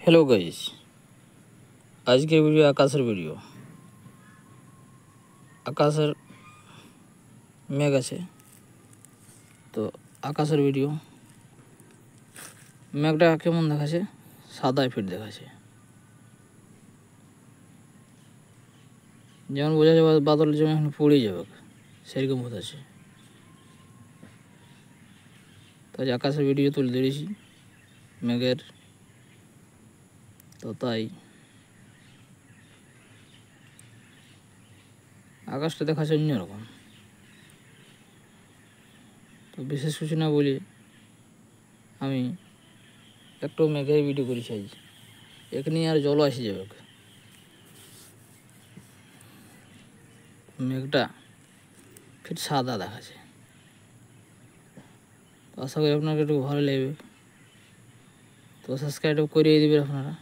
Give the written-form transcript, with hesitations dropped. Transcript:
Hello guys, आज के video आकाशर video. आकाशर मेघ आछे तो आकाशर वीडियो मेघटा केमन देखाচ্ছে সাদা ফিট দেখাচ্ছে, যেমন বোঝা যাবে বাদল যেমন এখন পড়ে যাবে সেরকম হচ্ছে। তাই আকাশের ভিডিও তুলে ধরেছি মেঘের, তো তাই আকাশটা দেখাচ্ছে অন্যরকম। তো বিশেষ কিছু না বলে আমি একটু মেঘের ভিডিও করেছি আজ। এখানে আর জল আসে যাবে, মেঘটা ফির সাদা দেখাচ্ছে। তো আশা করি আপনাকে একটু ভালো লাগবে। তো সাবস্ক্রাইব করে দিবেন আপনারা।